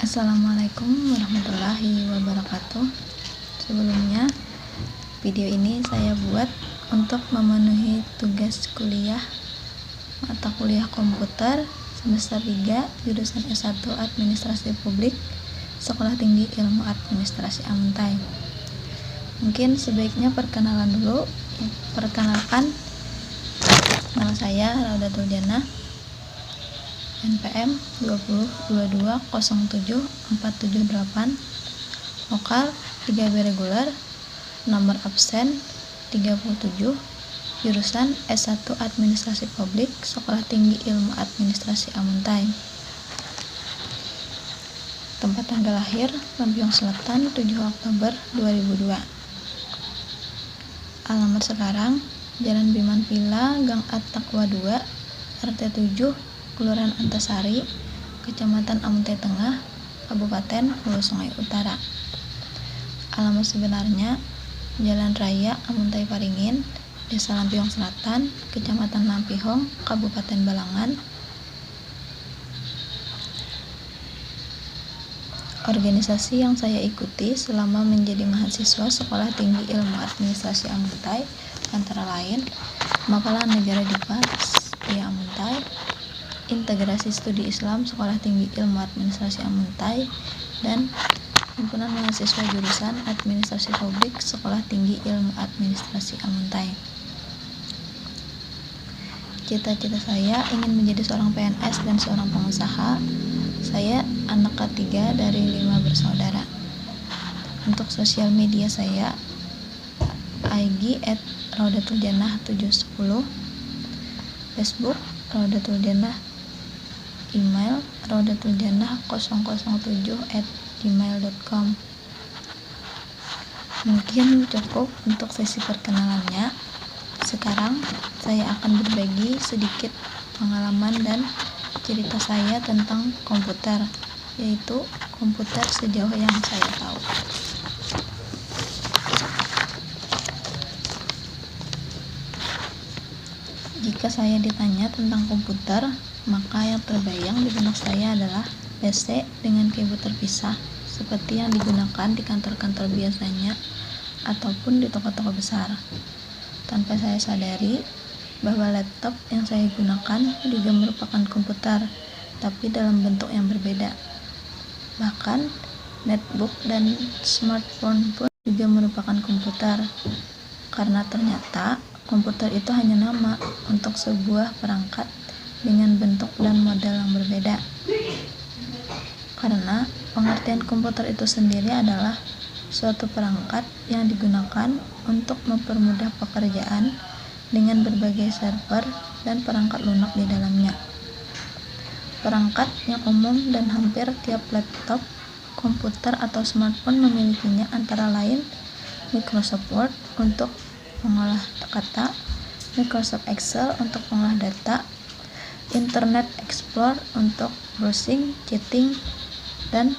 Assalamualaikum warahmatullahi wabarakatuh. Sebelumnya, video ini saya buat untuk memenuhi tugas kuliah mata kuliah komputer semester 3 jurusan S1 Administrasi Publik Sekolah Tinggi Ilmu Administrasi Amuntai. Mungkin sebaiknya perkenalan dulu. Perkenalkan, nama saya Raudatul Jannah, NPM 2022070478, lokal 3B reguler, nomor absen 37, jurusan S1 Administrasi Publik Sekolah Tinggi Ilmu Administrasi Amuntai. Tempat tanggal lahir Lampiong Selatan 7 Oktober 2002. Alamat sekarang Jalan Biman Pila, Gang At-Taqwa 2, RT 7, Kelurahan Antasari, Kecamatan Amuntai Tengah, Kabupaten Hulu Sungai Utara. Alamat sebenarnya Jalan Raya Amuntai Paringin, Desa Lampiong Selatan, Kecamatan Lampihong, Kabupaten Balangan. Organisasi yang saya ikuti selama menjadi mahasiswa Sekolah Tinggi Ilmu Administrasi Amuntai antara lain Mapala Negara Dipa Setia Amuntai, Integrasi Studi Islam Sekolah Tinggi Ilmu Administrasi Amuntai, dan Himpunan Mahasiswa Jurusan Administrasi Publik Sekolah Tinggi Ilmu Administrasi Amuntai. Cita-cita saya ingin menjadi seorang PNS dan seorang pengusaha. Saya anak ketiga dari 5 bersaudara. Untuk sosial media saya IG @raudatuljanah710, Facebook Raudatul Jannah, email raudatuljanah007@gmail.com. Mungkin cukup untuk sesi perkenalannya. Sekarang saya akan berbagi sedikit pengalaman dan cerita saya tentang komputer, yaitu komputer sejauh yang saya tahu. Jika saya ditanya tentang komputer, maka yang terbayang di benak saya adalah PC dengan keyboard terpisah, seperti yang digunakan di kantor-kantor biasanya ataupun di toko-toko besar. Tanpa saya sadari bahwa laptop yang saya gunakan juga merupakan komputer, tapi dalam bentuk yang berbeda. Bahkan netbook dan smartphone pun juga merupakan komputer, karena ternyata komputer itu hanya nama untuk sebuah perangkat dengan bentuk dan model yang berbeda. Karena pengertian komputer itu sendiri adalah suatu perangkat yang digunakan untuk mempermudah pekerjaan dengan berbagai server dan perangkat lunak di dalamnya. Perangkat yang umum dan hampir tiap laptop, komputer atau smartphone memilikinya antara lain Microsoft Word untuk mengolah kata, Microsoft Excel untuk mengolah data, Internet Explorer untuk browsing, chatting, dan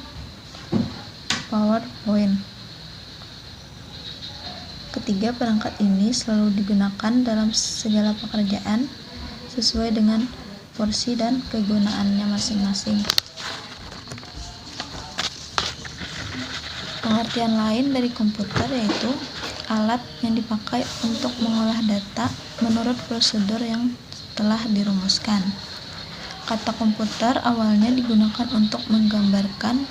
PowerPoint. Ketiga perangkat ini selalu digunakan dalam segala pekerjaan sesuai dengan porsi dan kegunaannya masing-masing. Pengertian lain dari komputer yaitu alat yang dipakai untuk mengolah data menurut prosedur yang telah dirumuskan. Kata komputer awalnya digunakan untuk menggambarkan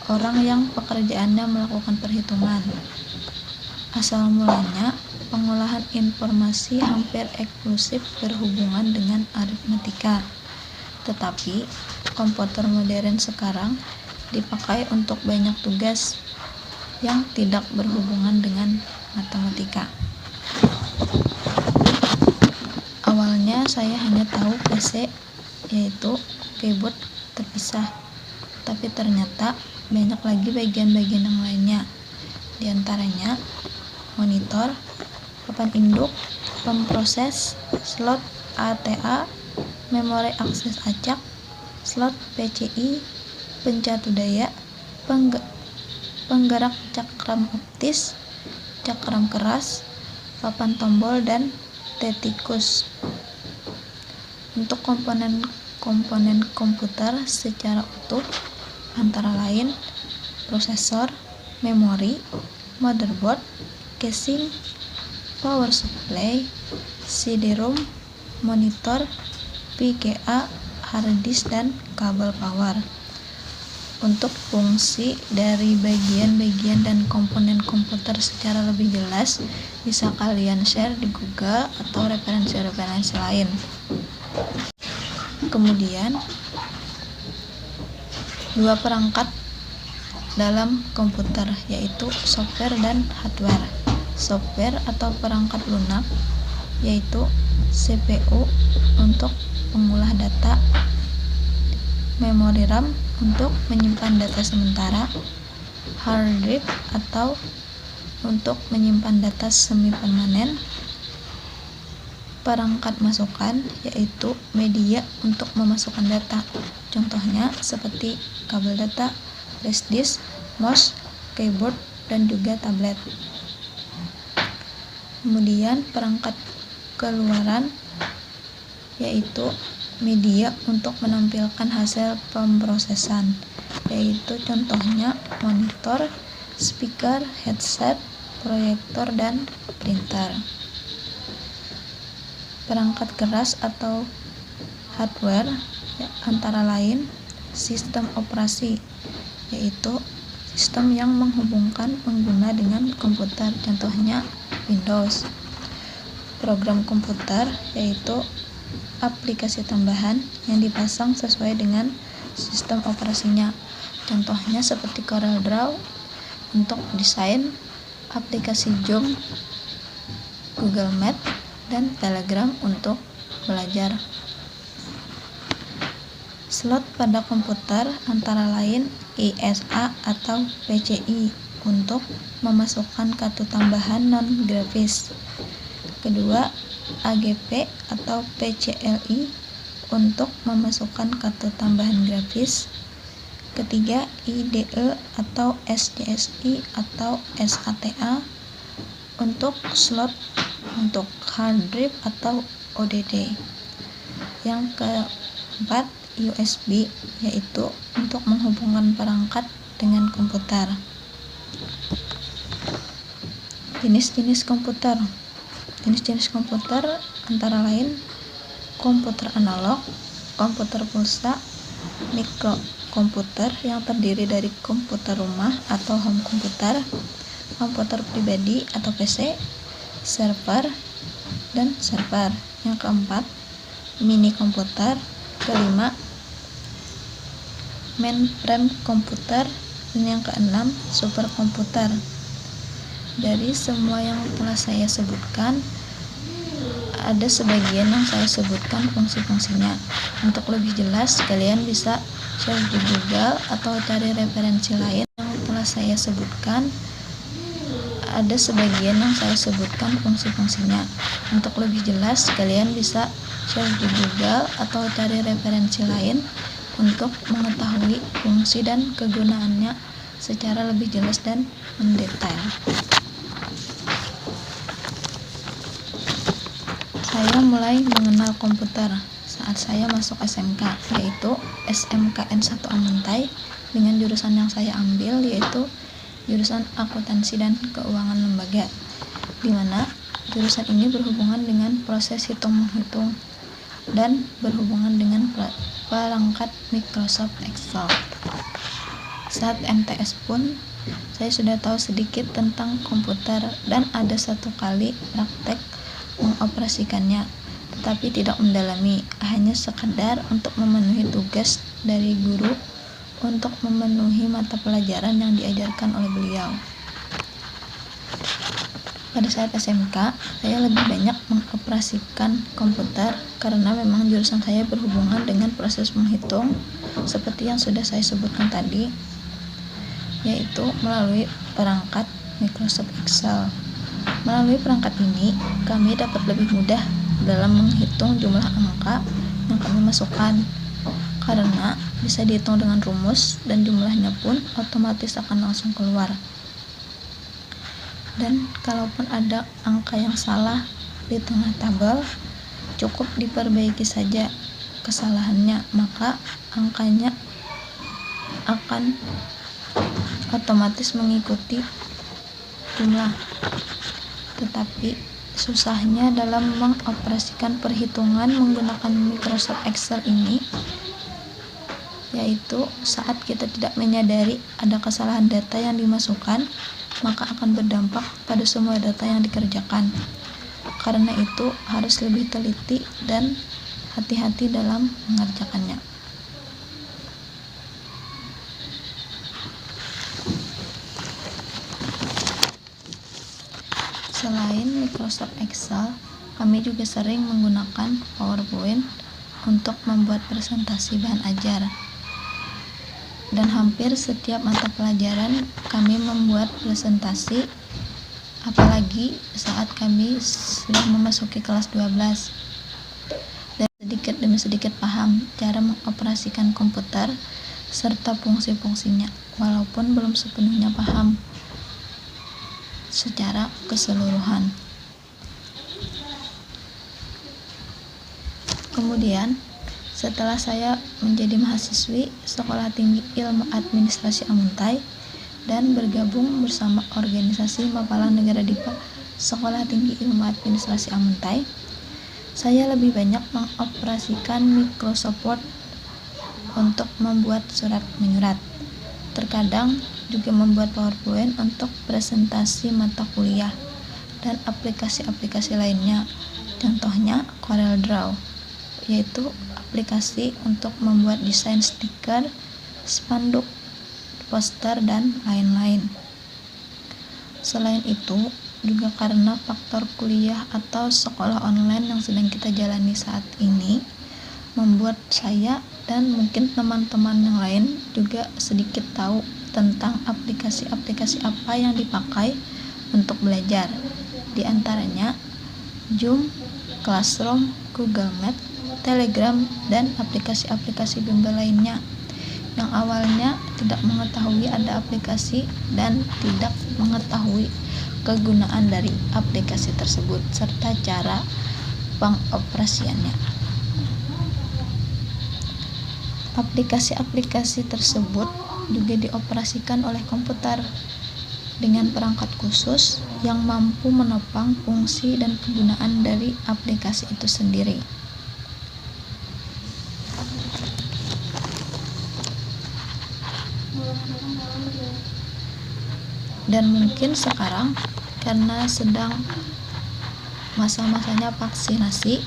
orang yang pekerjaannya melakukan perhitungan. Asal mulanya, pengolahan informasi hampir eksklusif berhubungan dengan aritmatika. Tetapi, komputer modern sekarang dipakai untuk banyak tugas yang tidak berhubungan dengan matematika. Awalnya saya hanya tahu PC, yaitu keyboard terpisah, tapi ternyata banyak lagi bagian-bagian yang lainnya. Di antaranya monitor, papan induk, pemproses, slot ATA, memori akses acak, slot PCI, pencatu daya, penggerak cakram optis, cakram keras, papan tombol, dan tetikus. Untuk komponen komputer secara utuh, antara lain prosesor, memori, motherboard, casing, power supply, CD-ROM, monitor, VGA, hard disk, dan kabel power. Untuk fungsi dari bagian-bagian dan komponen komputer secara lebih jelas, bisa kalian share di Google atau referensi-referensi lain. Kemudian, dua perangkat dalam komputer, yaitu software dan hardware. Software atau perangkat lunak yaitu CPU untuk pengolah data, memori RAM untuk menyimpan data sementara, hard drive atau untuk menyimpan data semi permanen, perangkat masukan yaitu media untuk memasukkan data, contohnya seperti kabel data, flash disk, mouse, keyboard, dan juga tablet. Kemudian perangkat keluaran yaitu media untuk menampilkan hasil pemrosesan, yaitu contohnya monitor, speaker, headset, proyektor, dan printer. Perangkat keras atau hardware antara lain sistem operasi, yaitu sistem yang menghubungkan pengguna dengan komputer, contohnya Windows. Program komputer yaitu aplikasi tambahan yang dipasang sesuai dengan sistem operasinya, contohnya seperti CorelDRAW untuk desain, aplikasi Zoom, Google Meet, dan Telegram untuk belajar. Slot pada komputer antara lain ISA atau PCI untuk memasukkan kartu tambahan non-grafis. Kedua, AGP atau PCLI untuk memasukkan kartu tambahan grafis. Ketiga, IDE atau SDSI atau SATA untuk slot untuk hard drive atau ODD. Yang keempat, USB yaitu untuk menghubungkan perangkat dengan komputer. Jenis-jenis komputer. Jenis-jenis komputer antara lain komputer analog, komputer pulsa, mikrokomputer yang terdiri dari komputer rumah atau home komputer, komputer pribadi atau PC, server, dan server. Yang keempat, mini komputer. Kelima, mainframe komputer. Dan yang keenam, superkomputer. Dari semua yang telah saya sebutkan, ada sebagian yang saya sebutkan fungsi-fungsinya. Untuk lebih jelas, kalian bisa share di Google atau cari referensi lain yang telah saya sebutkan. Ada sebagian yang saya sebutkan fungsi-fungsinya. Untuk lebih jelas, kalian bisa share di Google atau cari referensi lain untuk mengetahui fungsi dan kegunaannya secara lebih jelas dan mendetail. Saya mulai mengenal komputer saat saya masuk SMK, yaitu SMKN 1 Amuntai, dengan jurusan yang saya ambil yaitu jurusan akuntansi dan keuangan lembaga, di mana jurusan ini berhubungan dengan proses hitung-menghitung dan berhubungan dengan perangkat Microsoft Excel. Saat MTS pun saya sudah tahu sedikit tentang komputer dan ada satu kali praktek mengoperasikannya, tetapi tidak mendalami, hanya sekedar untuk memenuhi tugas dari guru untuk memenuhi mata pelajaran yang diajarkan oleh beliau. Pada saat SMK, saya lebih banyak mengoperasikan komputer karena memang jurusan saya berhubungan dengan proses menghitung seperti yang sudah saya sebutkan tadi, yaitu melalui perangkat Microsoft Excel. Melalui perangkat ini, kami dapat lebih mudah dalam menghitung jumlah angka yang kami masukkan, karena bisa dihitung dengan rumus dan jumlahnya pun otomatis akan langsung keluar. Dan kalaupun ada angka yang salah di tengah tabel, cukup diperbaiki saja kesalahannya, maka angkanya akan otomatis mengikuti jumlah. Tetapi susahnya dalam mengoperasikan perhitungan menggunakan Microsoft Excel ini yaitu saat kita tidak menyadari ada kesalahan data yang dimasukkan, maka akan berdampak pada semua data yang dikerjakan. Karena itu harus lebih teliti dan hati-hati dalam mengerjakannya. Selain Microsoft Excel, kami juga sering menggunakan PowerPoint untuk membuat presentasi bahan ajar. Dan hampir setiap mata pelajaran kami membuat presentasi, apalagi saat kami sudah memasuki kelas 12 dan sedikit demi sedikit paham cara mengoperasikan komputer serta fungsi-fungsinya, walaupun belum sepenuhnya paham secara keseluruhan. Kemudian setelah saya menjadi mahasiswi Sekolah Tinggi Ilmu Administrasi Amuntai dan bergabung bersama organisasi Mapala Negara Dipa Sekolah Tinggi Ilmu Administrasi Amuntai, saya lebih banyak mengoperasikan Microsoft Word untuk membuat surat menyurat. Terkadang juga membuat PowerPoint untuk presentasi mata kuliah dan aplikasi-aplikasi lainnya. Contohnya CorelDRAW, yaitu aplikasi untuk membuat desain stiker, spanduk, poster, dan lain-lain. Selain itu, juga karena faktor kuliah atau sekolah online yang sedang kita jalani saat ini, membuat saya dan mungkin teman-teman yang lain juga sedikit tahu tentang aplikasi-aplikasi apa yang dipakai untuk belajar. Di antaranya Zoom, Classroom, Google Meet, Telegram, dan aplikasi-aplikasi bimbel lainnya yang awalnya tidak mengetahui ada aplikasi dan tidak mengetahui kegunaan dari aplikasi tersebut serta cara pengoperasiannya. Aplikasi-aplikasi tersebut juga dioperasikan oleh komputer dengan perangkat khusus yang mampu menopang fungsi dan kegunaan dari aplikasi itu sendiri. Dan mungkin sekarang karena sedang masa-masanya vaksinasi,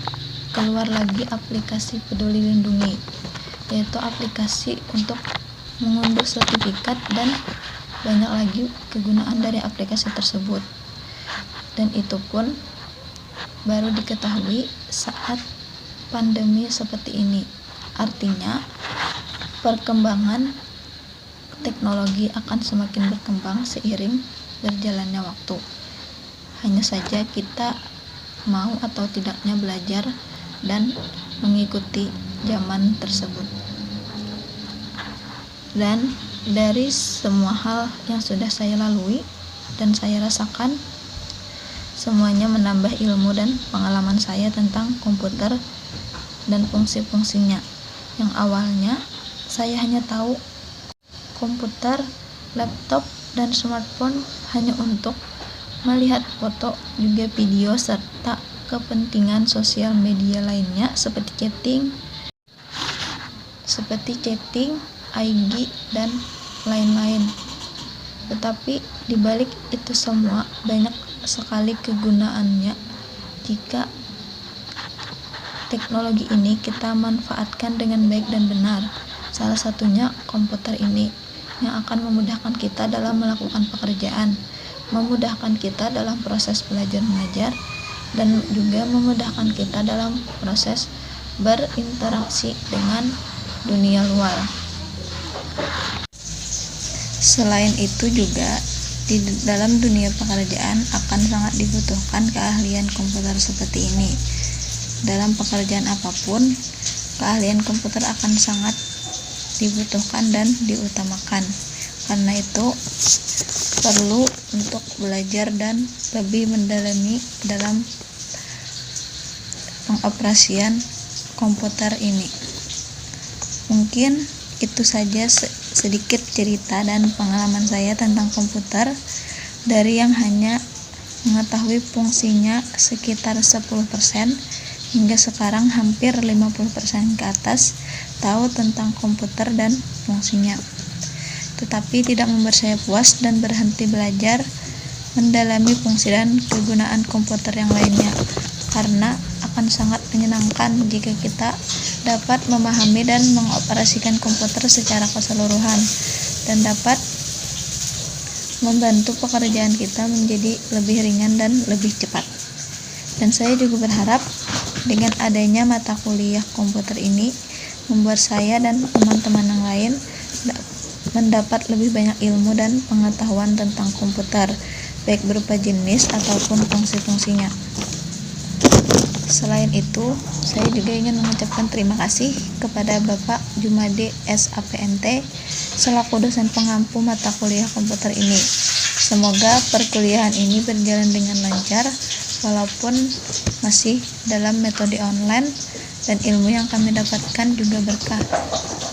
keluar lagi aplikasi Peduli Lindungi, yaitu aplikasi untuk mengunduh sertifikat dan banyak lagi kegunaan dari aplikasi tersebut. Dan itu pun baru diketahui saat pandemi seperti ini. Artinya perkembangan teknologi akan semakin berkembang seiring berjalannya waktu. Hanya saja kita mau atau tidaknya belajar dan mengikuti zaman tersebut. Dan dari semua hal yang sudah saya lalui dan saya rasakan, semuanya menambah ilmu dan pengalaman saya tentang komputer dan fungsi-fungsinya. Yang awalnya saya hanya tahu komputer, laptop, dan smartphone hanya untuk melihat foto, juga video, serta kepentingan sosial media lainnya seperti chatting, IG, dan lain-lain. Tetapi dibalik itu semua banyak sekali kegunaannya jika teknologi ini kita manfaatkan dengan baik dan benar. Salah satunya komputer ini yang akan memudahkan kita dalam melakukan pekerjaan, memudahkan kita dalam proses belajar mengajar, dan juga memudahkan kita dalam proses berinteraksi dengan dunia luar. Selain itu juga di dalam dunia pekerjaan akan sangat dibutuhkan keahlian komputer seperti ini. Dalam pekerjaan apapun, keahlian komputer akan sangat dibutuhkan dan diutamakan. Karena itu perlu untuk belajar dan lebih mendalami dalam pengoperasian komputer ini. Mungkin itu saja sedikit cerita dan pengalaman saya tentang komputer dari yang hanya mengetahui fungsinya sekitar 10% hingga sekarang hampir 50% ke atas tahu tentang komputer dan fungsinya. Tetapi tidak membuat saya puas dan berhenti belajar mendalami fungsi dan kegunaan komputer yang lainnya, karena akan sangat menyenangkan jika kita dapat memahami dan mengoperasikan komputer secara keseluruhan dan dapat membantu pekerjaan kita menjadi lebih ringan dan lebih cepat. Dan saya juga berharap dengan adanya mata kuliah komputer ini membuat saya dan teman-teman yang lain mendapat lebih banyak ilmu dan pengetahuan tentang komputer, baik berupa jenis ataupun fungsi-fungsinya. Selain itu, saya juga ingin mengucapkan terima kasih kepada Bapak Jumade SAPNT selaku dosen pengampu mata kuliah komputer ini. Semoga perkuliahan ini berjalan dengan lancar walaupun masih dalam metode online, dan ilmu yang kami dapatkan juga berkah.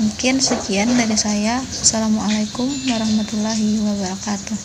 Mungkin sekian dari saya. Assalamualaikum warahmatullahi wabarakatuh.